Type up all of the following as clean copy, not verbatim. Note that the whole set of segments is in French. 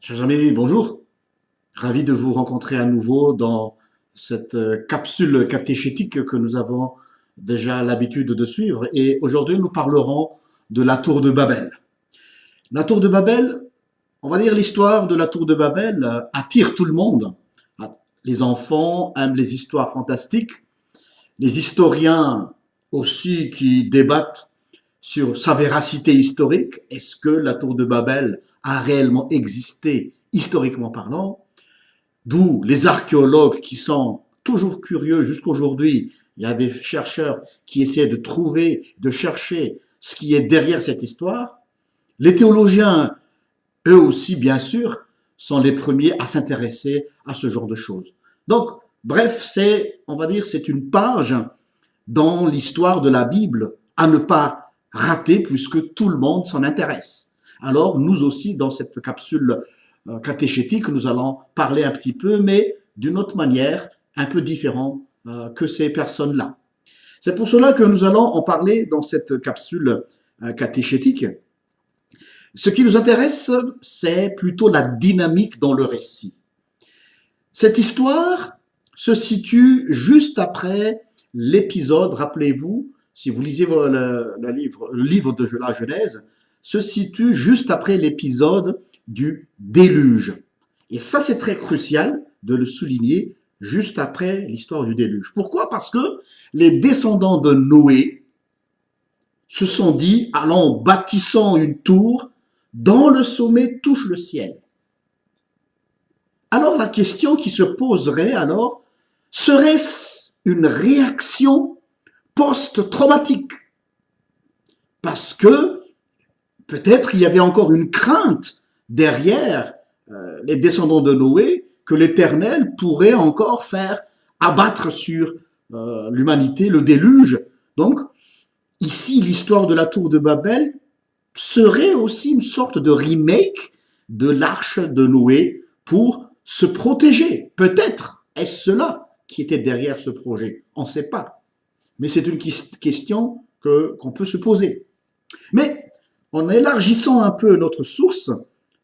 Chers amis, bonjour. Ravi de vous rencontrer à nouveau dans cette capsule catéchétique que nous avons déjà l'habitude de suivre. Et aujourd'hui, nous parlerons de la tour de Babel. La tour de Babel, on va dire l'histoire de la tour de Babel attire tout le monde. Les enfants aiment les histoires fantastiques. Les historiens aussi qui débattent sur sa véracité historique. Est-ce que la tour de Babel a réellement existé historiquement parlant? D'où les archéologues qui sont toujours curieux jusqu'aujourd'hui. Il y a des chercheurs qui essaient de trouver, de chercher ce qui est derrière cette histoire. Les théologiens, eux aussi, bien sûr, sont les premiers à s'intéresser à ce genre de choses. Donc, bref, on va dire, c'est une page dans l'histoire de la Bible à ne pas rater puisque tout le monde s'en intéresse. Alors, nous aussi, dans cette capsule catéchétique, nous allons parler un petit peu, mais d'une autre manière, un peu différent que ces personnes-là. C'est pour cela que nous allons en parler dans cette capsule catéchétique. Ce qui nous intéresse, c'est plutôt la dynamique dans le récit. Cette histoire se situe juste après l'épisode, rappelez-vous, si vous lisez le livre de la Genèse, se situe juste après l'épisode du déluge. Et ça, c'est très crucial de le souligner juste après l'histoire du déluge. Pourquoi? Parce que les descendants de Noé se sont dit, allons, bâtissons une tour dont le sommet touche le ciel. Alors la question qui se poserait alors, serait-ce une réaction post-traumatique? Parce que peut-être il y avait encore une crainte derrière les descendants de Noé que l'Éternel pourrait encore faire abattre sur l'humanité le déluge. Donc, ici, l'histoire de la tour de Babel serait aussi une sorte de remake de l'arche de Noé pour se protéger. Peut-être est-ce cela qui était derrière ce projet. On ne sait pas. Mais c'est une question qu'on peut se poser. Mais en élargissant un peu notre source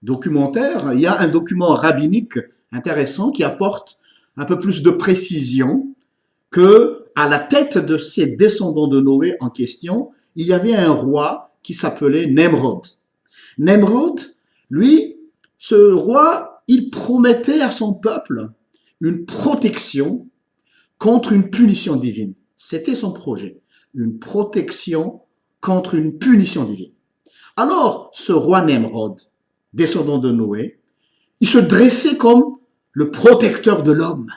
documentaire, il y a un document rabbinique intéressant qui apporte un peu plus de précision que à la tête de ces descendants de Noé en question, il y avait un roi qui s'appelait Nemrod. Nemrod, lui, ce roi, il promettait à son peuple une protection contre une punition divine. C'était son projet, une protection contre une punition divine. Alors, ce roi Nemrod, descendant de Noé, il se dressait comme le protecteur de l'homme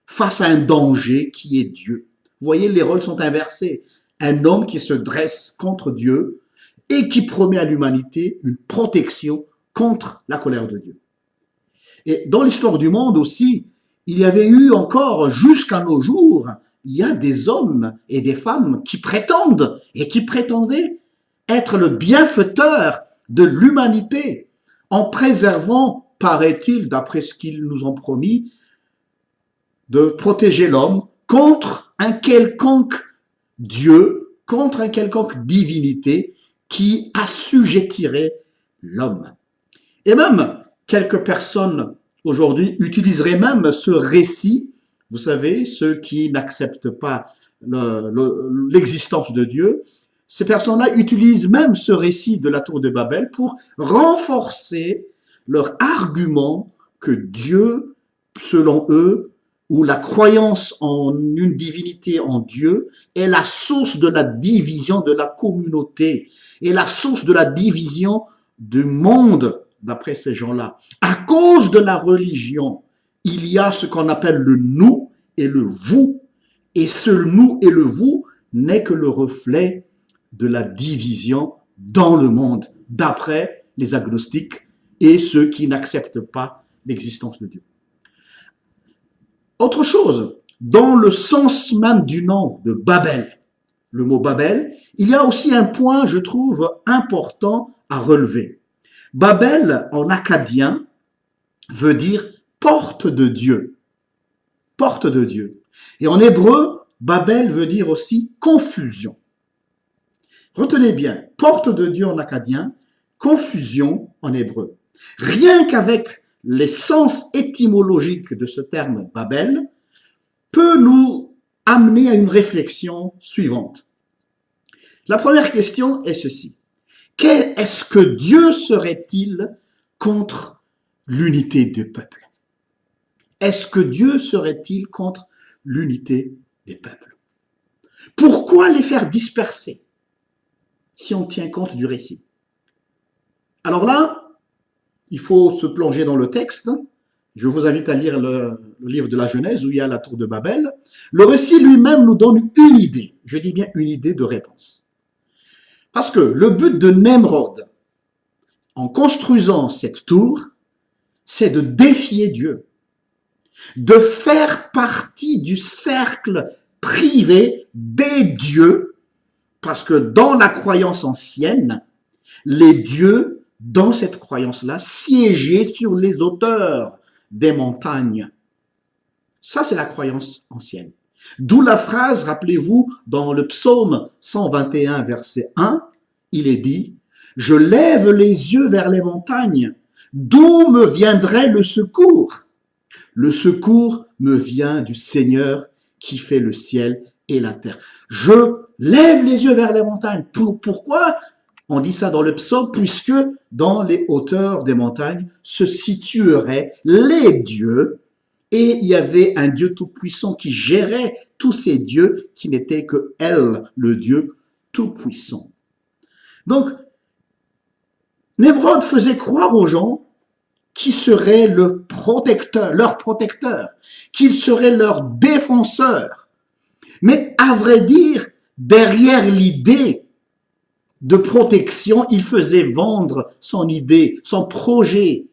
face à un danger qui est Dieu. Vous voyez, les rôles sont inversés. Un homme qui se dresse contre Dieu et qui promet à l'humanité une protection contre la colère de Dieu. Et dans l'histoire du monde aussi, il y avait eu encore, jusqu'à nos jours, il y a des hommes et des femmes qui prétendent et qui prétendaient être le bienfaiteur de l'humanité en préservant, paraît-il, d'après ce qu'ils nous ont promis, de protéger l'homme contre un quelconque Dieu, contre un quelconque divinité qui assujettirait l'homme. Et même quelques personnes aujourd'hui utiliseraient même ce récit, vous savez, ceux qui n'acceptent pas l'existence de Dieu, ces personnes-là utilisent même ce récit de la tour de Babel pour renforcer leur argument que Dieu, selon eux, ou la croyance en une divinité, en Dieu, est la source de la division de la communauté, est la source de la division du monde, d'après ces gens-là. À cause de la religion, il y a ce qu'on appelle le nous et le vous, et ce nous et le vous n'est que le reflet de la division dans le monde, d'après les agnostiques et ceux qui n'acceptent pas l'existence de Dieu. Autre chose, dans le sens même du nom de Babel, le mot Babel, il y a aussi un point, je trouve, important à relever. Babel, en akkadien, veut dire porte de Dieu. Porte de Dieu. Et en hébreu, Babel veut dire aussi confusion. Retenez bien, porte de Dieu en akkadien, confusion en hébreu. Rien qu'avec les sens étymologiques de ce terme Babel, peut nous amener à une réflexion suivante. La première question est ceci. Est-ce que Dieu serait-il contre l'unité du peuple? Est-ce que Dieu serait-il contre l'unité des peuples? Pourquoi les faire disperser si on tient compte du récit? Alors là, il faut se plonger dans le texte. Je vous invite à lire le livre de la Genèse où il y a la tour de Babel. Le récit lui-même nous donne une idée, je dis bien une idée de réponse. Parce que le but de Nemrod, en construisant cette tour, c'est de défier Dieu, de faire partie du cercle privé des dieux, parce que dans la croyance ancienne, les dieux, dans cette croyance-là, siégeaient sur les hauteurs des montagnes. Ça, c'est la croyance ancienne. D'où la phrase, rappelez-vous, dans le psaume 121, verset 1, il est dit « Je lève les yeux vers les montagnes, d'où me viendrait le secours? Le secours me vient du Seigneur qui fait le ciel et la terre. » Je lève les yeux vers les montagnes. Pourquoi on dit ça dans le psaume? Puisque dans les hauteurs des montagnes se situeraient les dieux, et il y avait un Dieu tout-puissant qui gérait tous ces dieux qui n'étaient que El, le Dieu tout-puissant. Donc, Nemrod faisait croire aux gens qu'il serait le protecteur, leur protecteur, qu'il serait leur défenseur. Mais à vrai dire, derrière l'idée de protection, il faisait vendre son idée, son projet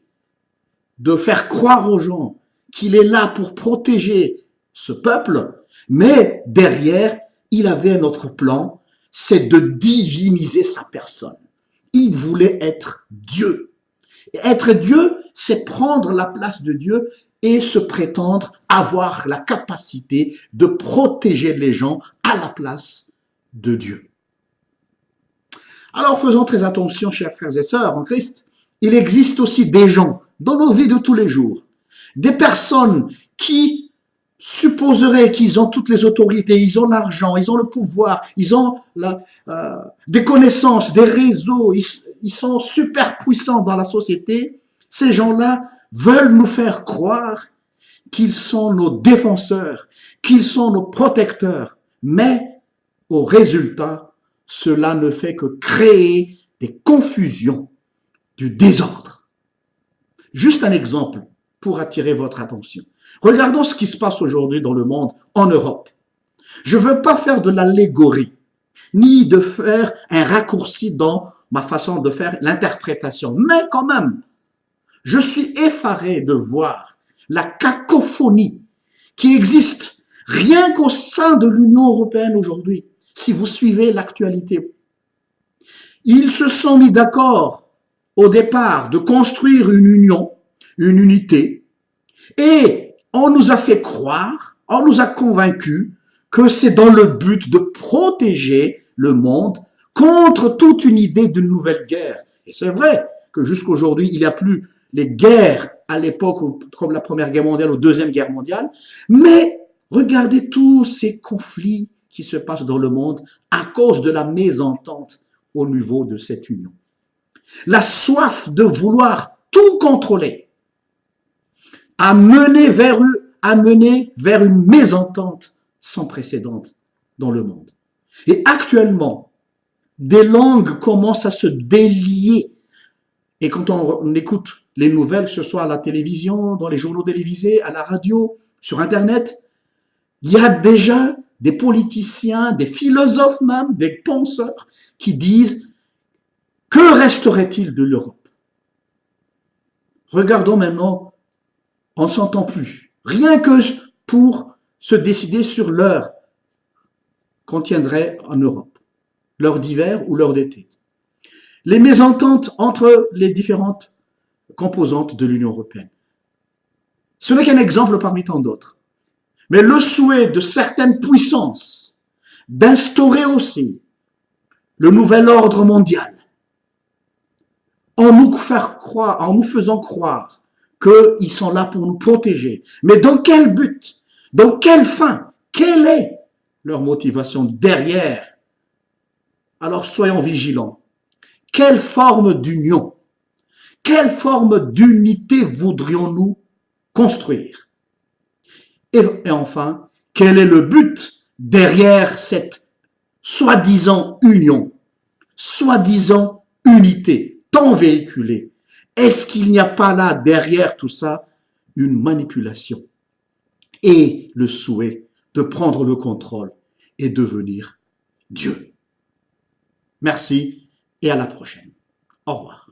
de faire croire aux gens qu'il est là pour protéger ce peuple, mais derrière, il avait un autre plan, c'est de diviniser sa personne. Il voulait être Dieu. Et être Dieu, c'est prendre la place de Dieu et se prétendre avoir la capacité de protéger les gens à la place de Dieu. Alors faisons très attention, chers frères et sœurs en Christ, il existe aussi des gens dans nos vies de tous les jours, des personnes qui supposeraient qu'ils ont toutes les autorités, ils ont l'argent, ils ont le pouvoir, ils ont des connaissances, des réseaux, ils sont super puissants dans la société. Ces gens-là veulent nous faire croire qu'ils sont nos défenseurs, qu'ils sont nos protecteurs, mais au résultat, cela ne fait que créer des confusions, du désordre. Juste un exemple pour attirer votre attention. Regardons ce qui se passe aujourd'hui dans le monde, en Europe. Je ne veux pas faire de l'allégorie, ni de faire un raccourci dans ma façon de faire l'interprétation, mais quand même, je suis effaré de voir la cacophonie qui existe rien qu'au sein de l'Union européenne aujourd'hui. Si vous suivez l'actualité, ils se sont mis d'accord au départ de construire une union, une unité, et on nous a fait croire, on nous a convaincus que c'est dans le but de protéger le monde contre toute une idée d'une nouvelle guerre. Et c'est vrai que jusqu'aujourd'hui, il n'y a plus les guerres à l'époque comme la Première Guerre mondiale ou Deuxième Guerre mondiale, mais regardez tous ces conflits qui se passent dans le monde à cause de la mésentente au niveau de cette union. La soif de vouloir tout contrôler a mené vers une mésentente sans précédent dans le monde. Et actuellement, des langues commencent à se délier. Et quand on écoute les nouvelles, que ce soit à la télévision, dans les journaux télévisés, à la radio, sur Internet, il y a déjà des politiciens, des philosophes même, des penseurs qui disent « Que resterait-il de l'Europe » Regardons maintenant, on ne s'entend plus. Rien que pour se décider sur l'heure qu'on tiendrait en Europe, l'heure d'hiver ou l'heure d'été. Les mésententes entre les différentes composantes de l'Union européenne. Ce n'est qu'un exemple parmi tant d'autres. Mais le souhait de certaines puissances d'instaurer aussi le nouvel ordre mondial en nous faisant croire qu'ils sont là pour nous protéger. Mais dans quel but? Dans quelle fin? Quelle est leur motivation derrière? Alors soyons vigilants. Quelle forme d'union, quelle forme d'unité voudrions-nous construire? Et enfin, quel est le but derrière cette soi-disant union, soi-disant unité, tant véhiculée? Est-ce qu'il n'y a pas là, derrière tout ça, une manipulation et le souhait de prendre le contrôle et devenir Dieu? Merci et à la prochaine. Au revoir.